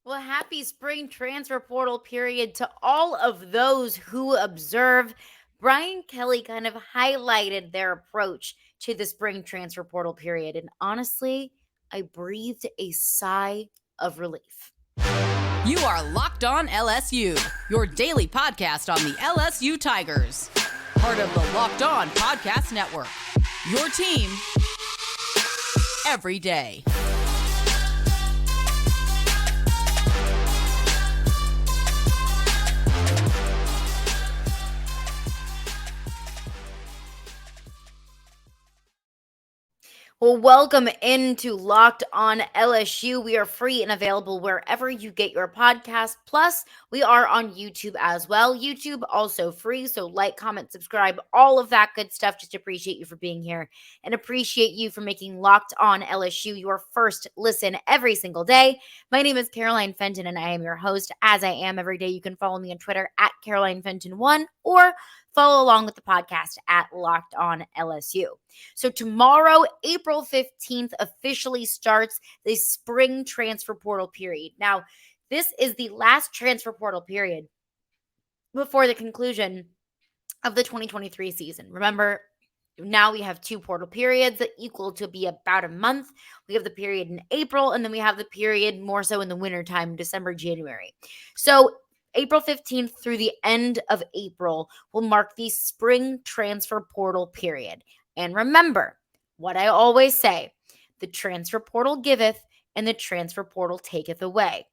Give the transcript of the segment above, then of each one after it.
Well, happy spring transfer portal period to all of those who observe. Brian Kelly kind of highlighted their approach to the spring transfer portal period. And honestly, I breathed a sigh of relief. You are Locked On LSU, your daily podcast on the LSU Tigers. Part of the Locked On Podcast Network. Your team every day. Well, welcome into Locked On LSU. We are free and available wherever you get your podcast. Plus, we are on YouTube as well. YouTube also free, so like, comment, subscribe, all of that good stuff. Just appreciate you for being here and appreciate you for making Locked On LSU your first listen every single day. My name is Caroline Fenton, and I am your host, as I am every day. You can follow me on Twitter at Caroline Fenton1 or follow along with the podcast at Locked On LSU. So tomorrow, April 15th, officially starts the spring transfer portal period. Now, this is the last transfer portal period before the conclusion of the 2023 season. Remember, now we have two portal periods that equal to be about a month. We have the period in April, and then we have the period more so in the wintertime, December, January. So April 15th through the end of April will mark the spring transfer portal period. And remember what I always say, the transfer portal giveth and the transfer portal taketh away.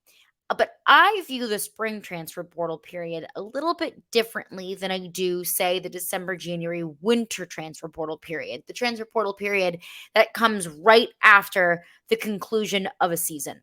But I view the spring transfer portal period a little bit differently than I do, say, the December, January, winter transfer portal period, the transfer portal period that comes right after the conclusion of a season.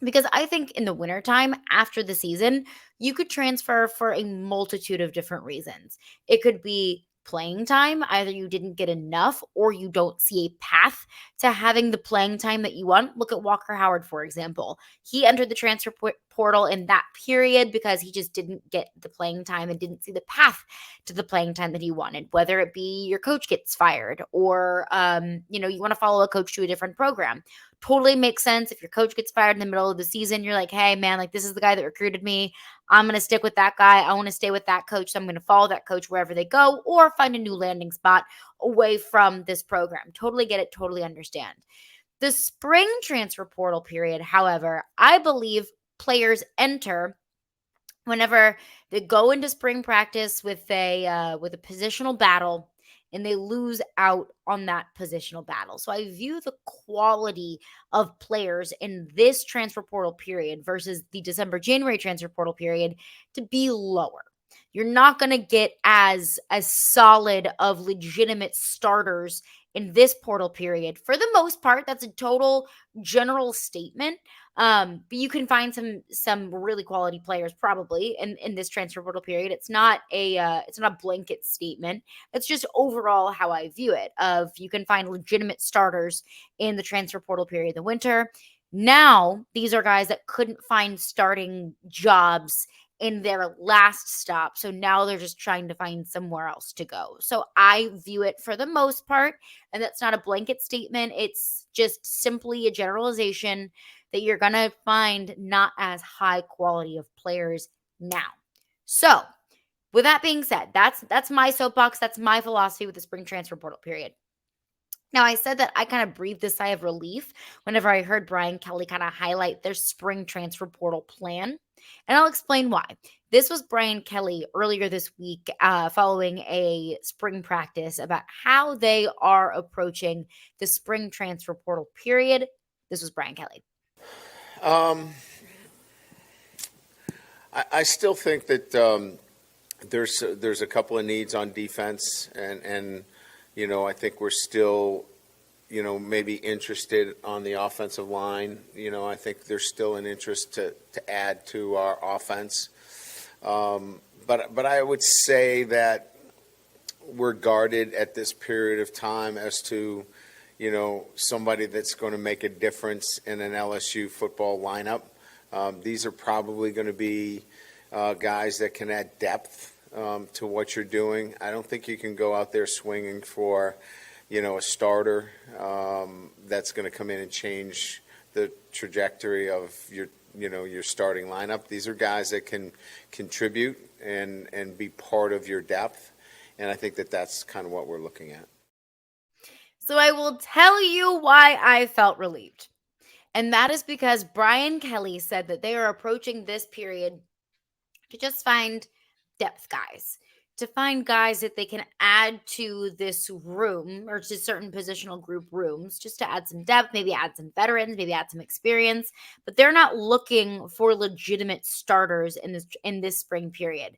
Because I think in the wintertime, after the season, you could transfer for a multitude of different reasons. It could be playing time. Either you didn't get enough or you don't see a path to having the playing time that you want. Look at Walker Howard, for example. He entered the transfer portal in that period because he just didn't get the playing time and didn't see the path to the playing time that he wanted, whether it be your coach gets fired or, you want to follow a coach to a different program. Totally makes sense. If your coach gets fired in the middle of the season, you're like, hey, man, like this is the guy that recruited me. I'm going to stick with that guy. I want to stay with that coach. So I'm going to follow that coach wherever they go or find a new landing spot away from this program. Totally get it. Totally understand. The spring transfer portal period, however, I believe players enter whenever they go into spring practice with a positional battle and they lose out on that positional battle. So I view the quality of players in this transfer portal period versus the December, January transfer portal period to be lower. You're not going to get as solid of legitimate starters in this portal period. For the most part, that's a total general statement. But you can find some really quality players probably in this transfer portal period. It's not a blanket statement. It's just overall how I view it. Of you can find legitimate starters in the transfer portal period in the winter. Now, these are guys that couldn't find starting jobs in their last stop. So now they're just trying to find somewhere else to go. So I view it for the most part, and that's not a blanket statement. It's just simply a generalization that you're going to find not as high quality of players now. So with that being said, that's my soapbox. That's my philosophy with the spring transfer portal period. Now, I said that I kind of breathed a sigh of relief whenever I heard Brian Kelly kind of highlight their spring transfer portal plan. And I'll explain why. This was Brian Kelly earlier this week following a spring practice about how they are approaching the spring transfer portal period. This was Brian Kelly. I still think that there's a couple of needs on defense, and I think we're still maybe interested on the offensive line. I think there's still an interest to add to our offense, but I would say that we're guarded at this period of time as to somebody that's going to make a difference in an LSU football lineup. These are probably going to be guys that can add depth to what you're doing. I don't think you can go out there swinging for, a starter that's going to come in and change the trajectory of your starting lineup. These are guys that can contribute and be part of your depth. And I think that that's kind of what we're looking at. So I will tell you why I felt relieved. And that is because Brian Kelly said that they are approaching this period to just find depth guys, to find guys that they can add to this room or to certain positional group rooms, just to add some depth, maybe add some veterans, maybe add some experience. But they're not looking for legitimate starters in this spring period.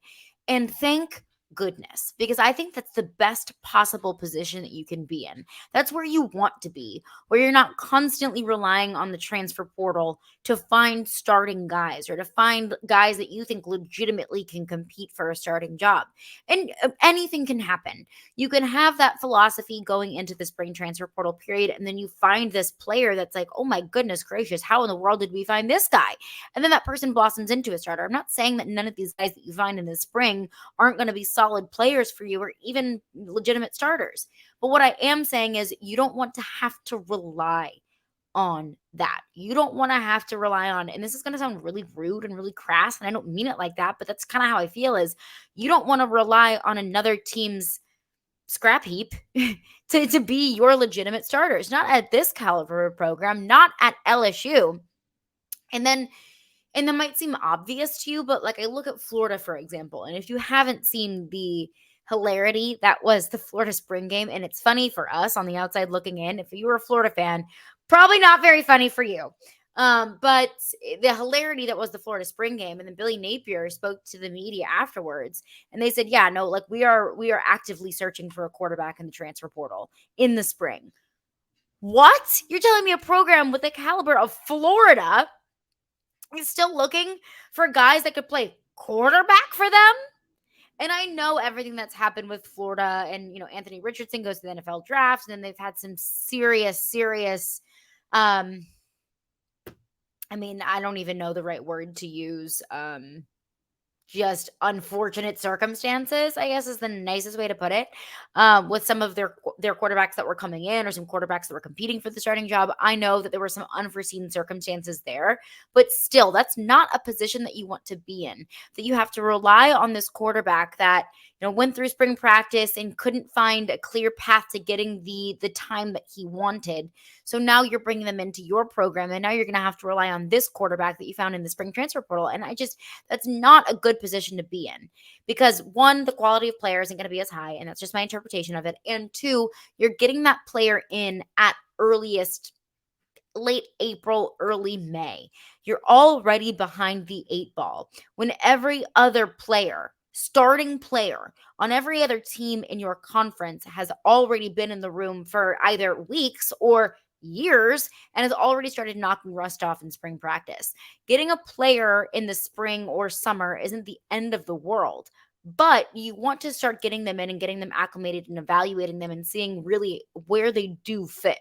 And thank goodness, because I think that's the best possible position that you can be in. That's where you want to be, where you're not constantly relying on the transfer portal to find starting guys or to find guys that you think legitimately can compete for a starting job. And anything can happen. You can have that philosophy going into the spring transfer portal period, and then you find this player that's like, oh my goodness gracious, how in the world did we find this guy? And then that person blossoms into a starter. I'm not saying that none of these guys that you find in the spring aren't going to be solid players for you or even legitimate starters. But what I am saying is you don't want to have to rely on that. You don't want to have to rely on, and this is going to sound really rude and really crass, and I don't mean it like that, but that's kind of how I feel, is you don't want to rely on another team's scrap heap to be your legitimate starters. Not at this caliber of program, not at LSU. And that might seem obvious to you, but like I look at Florida, for example, and if you haven't seen the hilarity that was the Florida spring game, and it's funny for us on the outside looking in, if you were a Florida fan, probably not very funny for you. But the hilarity that was the Florida spring game, and then Billy Napier spoke to the media afterwards, and they said, yeah, no, like we are actively searching for a quarterback in the transfer portal in the spring. What? You're telling me a program with the caliber of Florida is still looking for guys that could play quarterback for them? And I know everything that's happened with Florida, and Anthony Richardson goes to the NFL draft, and then they've had some serious I mean, I don't even know the right word to use. Just unfortunate circumstances, I guess is the nicest way to put it, with some of their quarterbacks that were coming in, or some quarterbacks that were competing for the starting job. I know that there were some unforeseen circumstances there, but still, that's not a position that you want to be in, that you have to rely on this quarterback that went through spring practice and couldn't find a clear path to getting the time that he wanted. So now you're bringing them into your program, and now you're going to have to rely on this quarterback that you found in the spring transfer portal. And that's not a good position to be in, because one, the quality of player isn't going to be as high, and that's just my interpretation of it. And two, you're getting that player in at earliest late April, early May. You're already behind the 8 ball when every other player, starting player on every other team in your conference, has already been in the room for either weeks or years and has already started knocking rust off in spring practice. Getting a player in the spring or summer isn't the end of the world, but you want to start getting them in and getting them acclimated and evaluating them and seeing really where they do fit.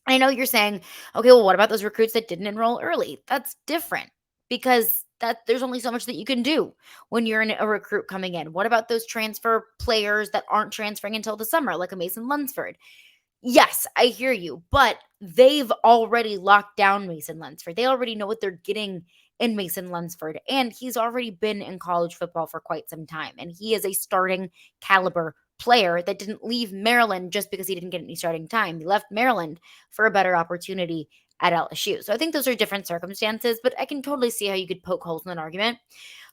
I know you're saying, okay, well, what about those recruits that didn't enroll early? That's different, because there's only so much that you can do when you're a recruit coming in. What about those transfer players that aren't transferring until the summer, like a Mason Lunsford? Yes, I hear you, but they've already locked down Mason Lunsford. They already know what they're getting in Mason Lunsford, and he's already been in college football for quite some time, and he is a starting caliber player that didn't leave Maryland just because he didn't get any starting time. He left Maryland for a better opportunity at LSU. So I think those are different circumstances, but I can totally see how you could poke holes in an argument.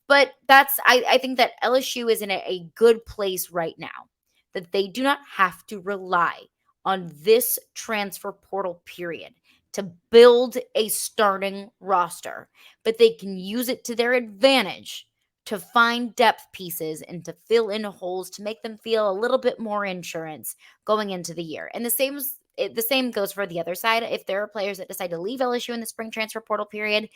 But I think that LSU is in a good place right now, that they do not have to rely on this transfer portal period to build a starting roster, but they can use it to their advantage to find depth pieces and to fill in holes to make them feel a little bit more insurance going into the year. And the same goes for the other side. If there are players that decide to leave LSU in the spring transfer portal period,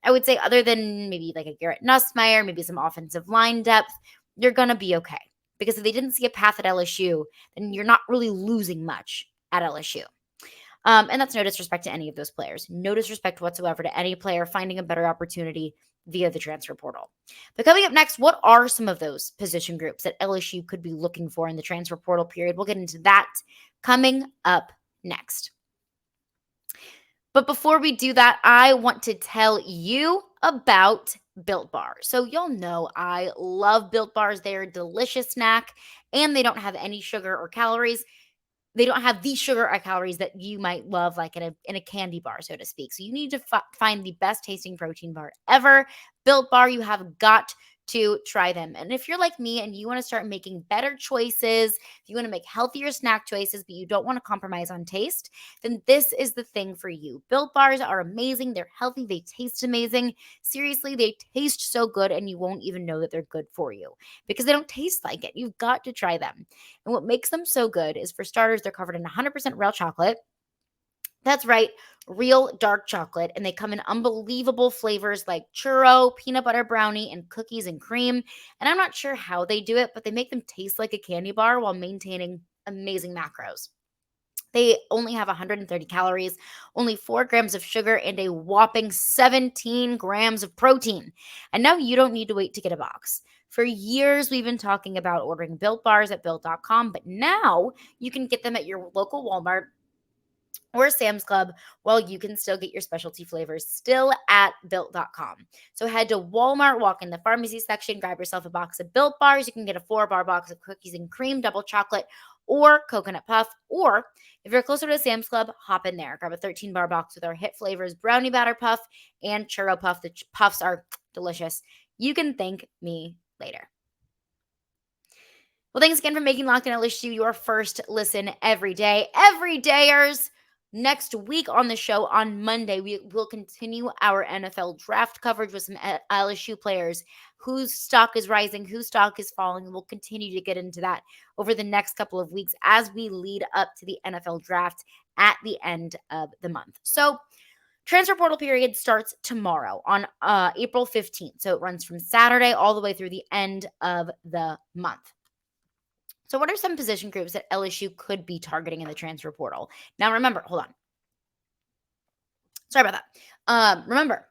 I would say other than maybe like a Garrett Nussmeier, maybe some offensive line depth, you're going to be okay. Because if they didn't see a path at LSU, then you're not really losing much at LSU. And that's no disrespect to any of those players. No disrespect whatsoever to any player finding a better opportunity via the transfer portal. But coming up next, what are some of those position groups that LSU could be looking for in the transfer portal period? We'll get into that coming up next. But before we do that, I want to tell you about Built Bars. So y'all know I love Built Bars. They're a delicious snack and they don't have any sugar or calories. They don't have the sugar or calories that you might love, like in a candy bar, so to speak. So you need to find the best tasting protein bar ever. Built Bar, you have got to try them. And if you're like me and you want to start making better choices, if you want to make healthier snack choices, but you don't want to compromise on taste, then this is the thing for you. Built Bars are amazing. They're healthy. They taste amazing. Seriously, they taste so good, and you won't even know that they're good for you because they don't taste like it. You've got to try them. And what makes them so good is, for starters, they're covered in 100% real chocolate. That's right, real dark chocolate. And they come in unbelievable flavors like churro, peanut butter brownie, and cookies and cream. And I'm not sure how they do it, but they make them taste like a candy bar while maintaining amazing macros. They only have 130 calories, only 4 grams of sugar, and a whopping 17 grams of protein. And now you don't need to wait to get a box. For years, we've been talking about ordering Built Bars at Built.com, but now you can get them at your local Walmart or Sam's Club, while you can still get your specialty flavors still at Built.com. So head to Walmart, walk in the pharmacy section, grab yourself a box of Built Bars. You can get a 4-bar box of cookies and cream, double chocolate, or coconut puff. Or if you're closer to Sam's Club, hop in there. Grab a 13-bar box with our hit flavors, brownie batter puff and churro puff. The puffs are delicious. You can thank me later. Well, thanks again for making Locked On LSU your first listen every day. Everydayers, next week on the show on Monday, we will continue our NFL draft coverage with some LSU players whose stock is rising, whose stock is falling. And we'll continue to get into that over the next couple of weeks as we lead up to the NFL draft at the end of the month. So, transfer portal period starts tomorrow on April 15th. So it runs from Saturday all the way through the end of the month. So what are some position groups that LSU could be targeting in the transfer portal? Now, remember, hold on. Sorry about that. Remember,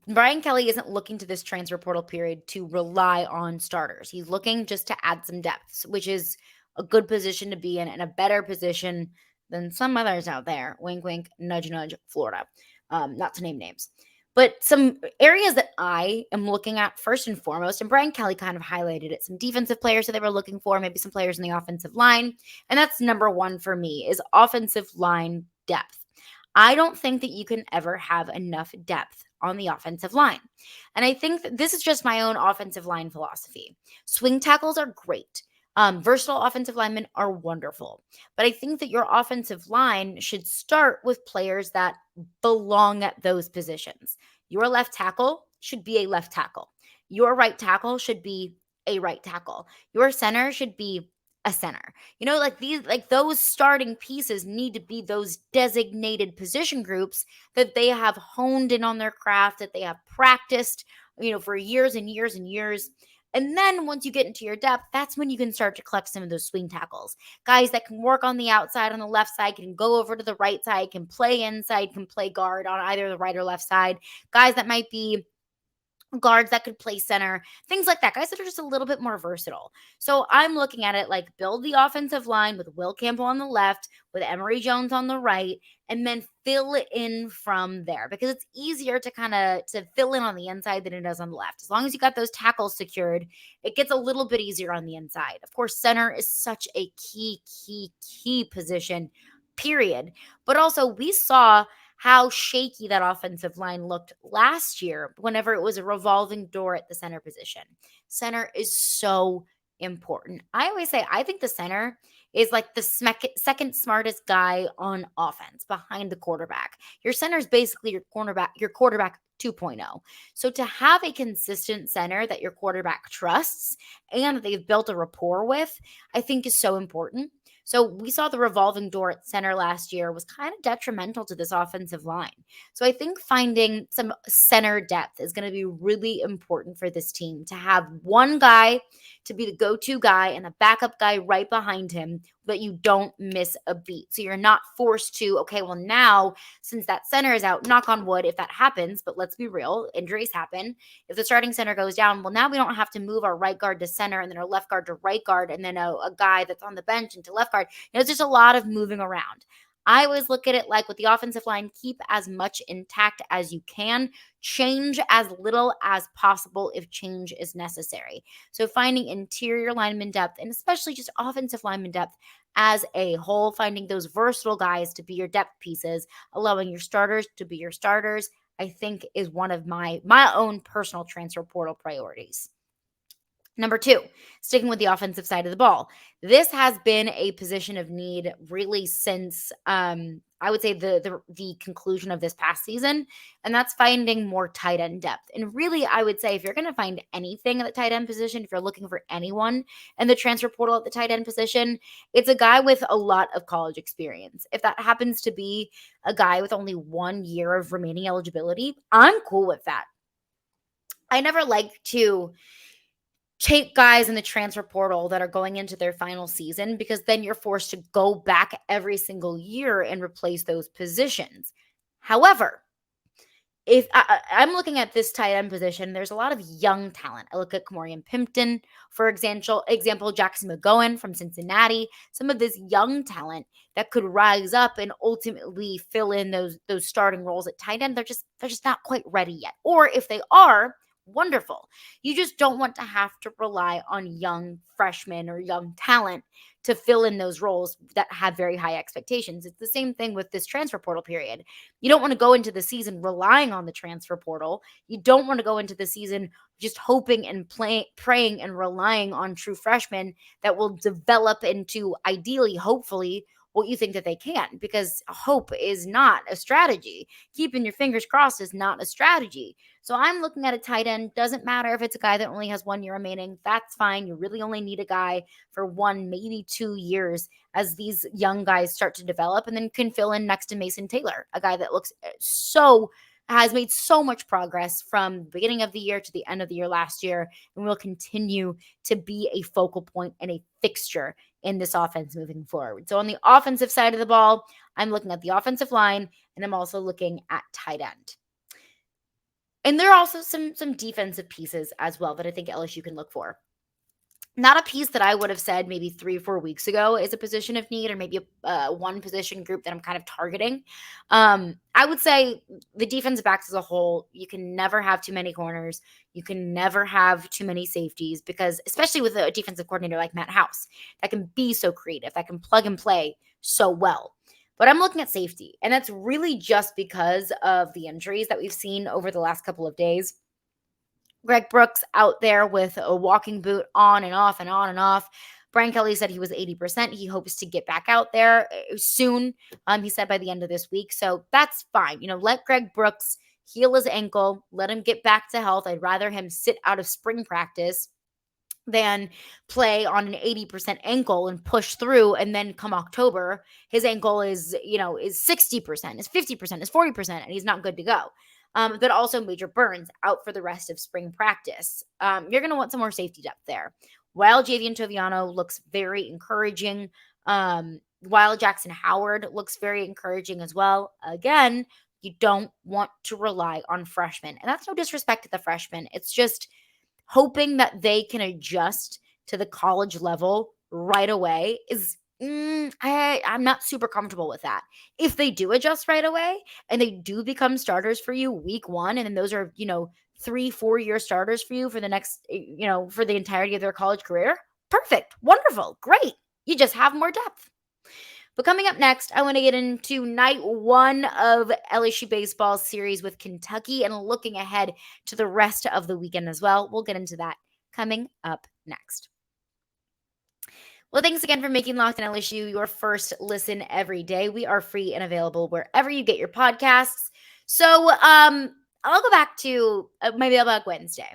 Brian Kelly isn't looking to this transfer portal period to rely on starters. He's looking just to add some depths, which is a good position to be in and a better position than some others out there. Wink, wink, nudge, nudge, Florida. Not to name names. But some areas that I am looking at first and foremost, and Brian Kelly kind of highlighted it, some defensive players that they were looking for, maybe some players in the offensive line. And that's number one for me is offensive line depth. I don't think that you can ever have enough depth on the offensive line. And I think that this is just my own offensive line philosophy. Swing tackles are great. Versatile offensive linemen are wonderful. But I think that your offensive line should start with players that belong at those positions. Your left tackle should be a left tackle. Your right tackle should be a right tackle. Your center should be a center. Like those starting pieces need to be those designated position groups that they have honed in on their craft, that they have practiced, for years and years and years. And then once you get into your depth, that's when you can start to collect some of those swing tackles. Guys that can work on the outside, on the left side, can go over to the right side, can play inside, can play guard on either the right or left side. Guys that might be guards that could play center, things like that. Guys that are just a little bit more versatile. So I'm looking at it like build the offensive line with Will Campbell on the left, with Emory Jones on the right, and then fill it in from there because it's easier to fill in on the inside than it does on the left. As long as you got those tackles secured, it gets a little bit easier on the inside. Of course, center is such a key position, period. But also we saw how shaky that offensive line looked last year whenever it was a revolving door at the center position. Center is so important. I always say I think the center is like the second smartest guy on offense behind the quarterback. Your center is basically your quarterback 2.0. So to have a consistent center that your quarterback trusts and that they've built a rapport with, I think is so important. So we saw the revolving door at center last year was kind of detrimental to this offensive line. So I think finding some center depth is going to be really important for this team to have one guy to be the go-to guy and a backup guy right behind him, but you don't miss a beat. So you're not forced to, okay, well now, since that center is out, knock on wood if that happens, but let's be real, injuries happen. If the starting center goes down, well now we don't have to move our right guard to center and then our left guard to right guard and then a guy that's on the bench into left guard. There's just a lot of moving around. I always look at it like with the offensive line, keep as much intact as you can, change as little as possible if change is necessary. So finding interior lineman depth and especially just offensive lineman depth as a whole, finding those versatile guys to be your depth pieces, allowing your starters to be your starters, I think is one of my own personal transfer portal priorities. Number two, sticking with the offensive side of the ball. This has been a position of need really since I would say the conclusion of this past season, and that's finding more tight end depth. And really, I would say if you're going to find anything at the tight end position, if you're looking for anyone in the transfer portal at the tight end position, it's a guy with a lot of college experience. If that happens to be a guy with only 1 year of remaining eligibility, I'm cool with that. I never like to take guys in the transfer portal that are going into their final season because then you're forced to go back every single year and replace those positions. However, if I'm looking at this tight end position, there's a lot of young talent. I look at Kamorian Pimpton, for example, Jackson McGowan from Cincinnati, some of this young talent that could rise up and ultimately fill in those starting roles at tight end. They're just not quite ready yet. Or if they are, wonderful. You just don't want to have to rely on young freshmen or young talent to fill in those roles that have very high expectations. It's the same thing with this transfer portal period. You don't want to go into the season relying on the transfer portal. You don't want to go into the season just hoping and praying and relying on true freshmen that will develop into ideally, hopefully, what you think that they can, because hope is not a strategy. Keeping your fingers crossed is not a strategy. So I'm looking at a tight end. Doesn't matter if it's a guy that only has 1 year remaining. That's fine. You really only need a guy for 1, maybe 2 years as these young guys start to develop, and then can fill in next to Mason Taylor, a guy that has made so much progress from the beginning of the year to the end of the year last year, and will continue to be a focal point and a fixture in this offense moving forward. So on the offensive side of the ball, I'm looking at the offensive line, and I'm also looking at tight end. And there are also some defensive pieces as well that I think LSU can look for. Not a piece that I would have said maybe 3 or 4 weeks ago is a position of need, or maybe one position group that I'm kind of targeting. I would say the defensive backs as a whole, you can never have too many corners. You can never have too many safeties, because especially with a defensive coordinator like Matt House, that can be so creative, that can plug and play so well. But I'm looking at safety, and that's really just because of the injuries that we've seen over the last couple of days. Greg Brooks out there with a walking boot on and off and on and off. Brian Kelly said he was 80%. He hopes to get back out there soon. He said by the end of this week. So that's fine. Let Greg Brooks heal his ankle. Let him get back to health. I'd rather him sit out of spring practice than play on an 80% ankle and push through, and then come October, his ankle is 60%, is 50%, is 40%, and he's not good to go. But also Major Burns out for the rest of spring practice. You're going to want some more safety depth there. While Javian Toviano looks very encouraging, while Jackson Howard looks very encouraging as well, again, you don't want to rely on freshmen. And that's no disrespect to the freshmen. It's just hoping that they can adjust to the college level right away is I'm not super comfortable with that. If they do adjust right away and they do become starters for you week 1, and then those are 3-4 year starters for you for the next for the entirety of their college career, perfect, wonderful, great. You just have more depth. But coming up next, I want to get into night 1 of LSU baseball series with Kentucky and looking ahead to the rest of the weekend as well. We'll get into that coming up next. Well, thanks again for making Locked on LSU your first listen every day. We are free and available wherever you get your podcasts. So I'll go back to my mailbag Wednesday.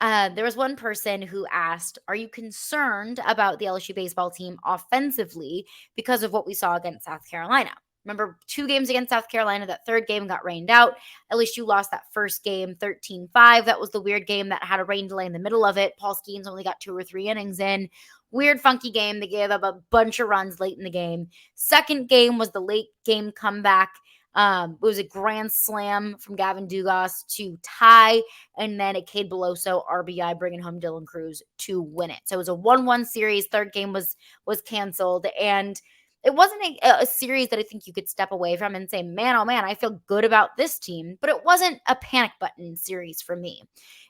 There was one person who asked, are you concerned about the LSU baseball team offensively because of what we saw against South Carolina? Remember, 2 games against South Carolina, that third game got rained out. LSU lost that first game 13-5. That was the weird game that had a rain delay in the middle of it. Paul Skenes only got 2 or 3 innings in. Weird, funky game. They gave up a bunch of runs late in the game. Second game was the late game comeback. It was a grand slam from Gavin Dugas to tie, and then a Cade Beloso RBI bringing home Dylan Cruz to win it. So it was a 1-1 series. Third game was canceled, and it wasn't a series that I think you could step away from and say, man, oh man, I feel good about this team. But it wasn't a panic button series for me.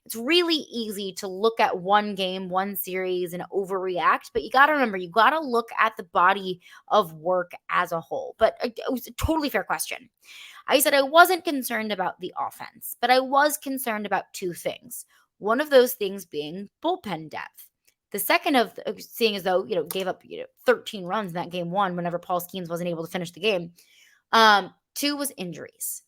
It's really easy to look at one game, one series, and overreact. But you got to remember, you got to look at the body of work as a whole. But it was a totally fair question. I said I wasn't concerned about the offense, but I was concerned about two things. One of those things being bullpen depth. The second of seeing as though, gave up 13 runs in that game one whenever Paul Skenes wasn't able to finish the game. Two was injuries.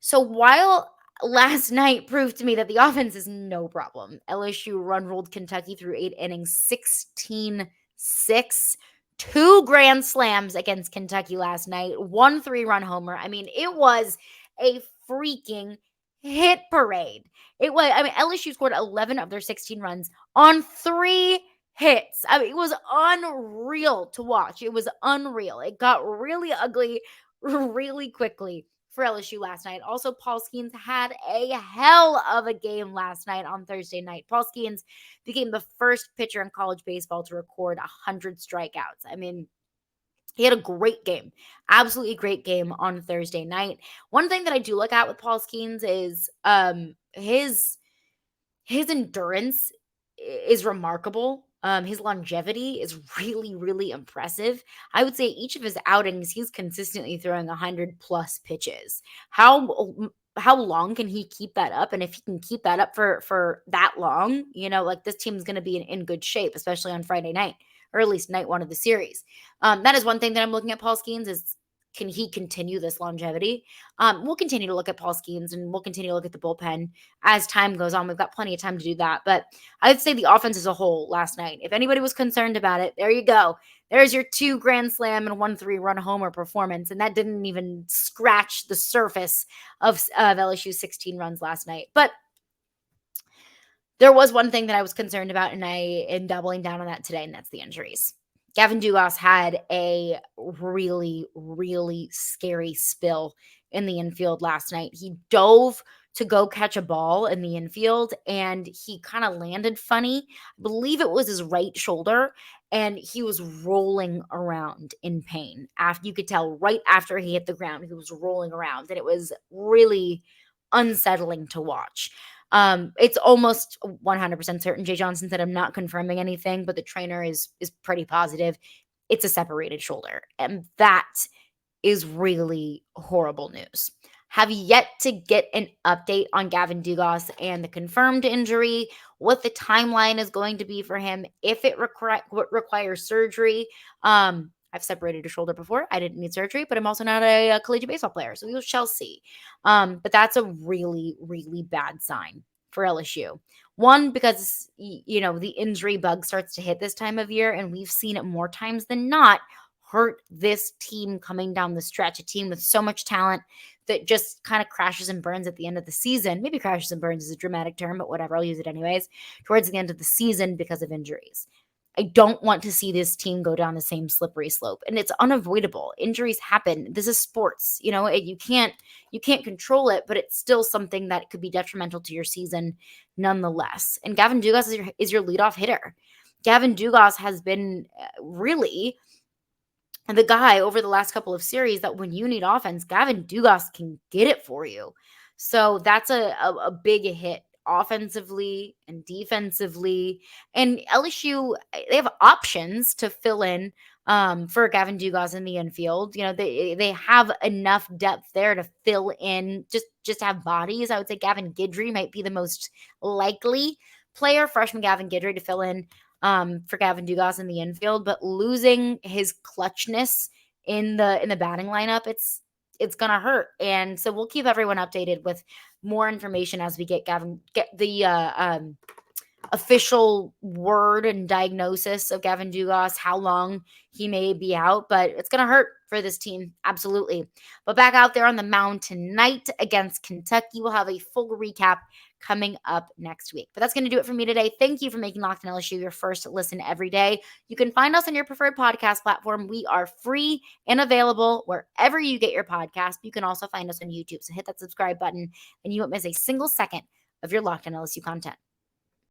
So while last night proved to me that the offense is no problem, LSU run ruled Kentucky through 8 innings, 16-6. 2 grand slams against Kentucky last night, 1 3-run homer. I mean, it was a freaking hit parade. LSU scored 11 of their 16 runs on 3 hits. I mean, it was unreal to watch. It was unreal. It got really ugly really quickly for LSU last night. Also, Paul Skenes had a hell of a game last night on Thursday night. Paul Skenes became the first pitcher in college baseball to record 100 strikeouts. I mean, he had a great game, absolutely great game on Thursday night. One thing that I do look at with Paul Skenes is his endurance is remarkable. His longevity is really, really impressive. I would say each of his outings, he's consistently throwing 100 plus pitches. How long can he keep that up? And if he can keep that up for that long, like this team's going to be in good shape, especially on Friday night, or at least night one of the series. That is one thing that I'm looking at Paul Skenes is, can he continue this longevity? We'll continue to look at Paul Skenes and we'll continue to look at the bullpen as time goes on. We've got plenty of time to do that. But I would say the offense as a whole last night, if anybody was concerned about it, there you go. There's your 2 grand slam and 1 3-run homer performance. And that didn't even scratch the surface of LSU's 16 runs last night. But there was one thing that I was concerned about, and I am doubling down on that today, and that's the injuries. Gavin Dugas had a really, really scary spill in the infield last night. He dove to go catch a ball in the infield, and he kind of landed funny. I believe it was his right shoulder, and he was rolling around in pain. After, you could tell right after he hit the ground, he was rolling around, and it was really unsettling to watch. It's almost 100% certain. Jay Johnson said, I'm not confirming anything, but the trainer is pretty positive. It's a separated shoulder. And that is really horrible news. Have yet to get an update on Gavin Dugas and the confirmed injury, what the timeline is going to be for him, if it requires surgery. I've separated a shoulder before. I didn't need surgery, but I'm also not a collegiate baseball player, so we shall see. But that's a really, really bad sign for LSU. One, because, the injury bug starts to hit this time of year, and we've seen it more times than not hurt this team coming down the stretch, a team with so much talent that just kind of crashes and burns at the end of the season. Maybe crashes and burns is a dramatic term, but whatever, I'll use it anyways, towards the end of the season because of injuries. I don't want to see this team go down the same slippery slope, and it's unavoidable. Injuries happen. This is sports. You can't control it, but it's still something that could be detrimental to your season nonetheless. And Gavin Dugas is your leadoff hitter. Gavin Dugas has been really the guy over the last couple of series that when you need offense, Gavin Dugas can get it for you. So that's a big hit offensively and defensively. And LSU, they have options to fill in for Gavin Dugas in the infield. They have enough depth there to fill in, just have bodies. I would say Gavin Guidry might be the most likely player, freshman Gavin Guidry, to fill in for Gavin Dugas in the infield. But losing his clutchness in the batting lineup, it's gonna hurt. And so we'll keep everyone updated with more information as we get the official word and diagnosis of Gavin Dugas, how long he may be out, but it's going to hurt for this team. Absolutely. But back out there on the mound tonight against Kentucky, we'll have a full recap coming up next week. But that's going to do it for me today. Thank you for making Locked On LSU your first listen every day. You can find us on your preferred podcast platform. We are free and available wherever you get your podcast. You can also find us on YouTube. So hit that subscribe button and you won't miss a single second of your Locked On LSU content.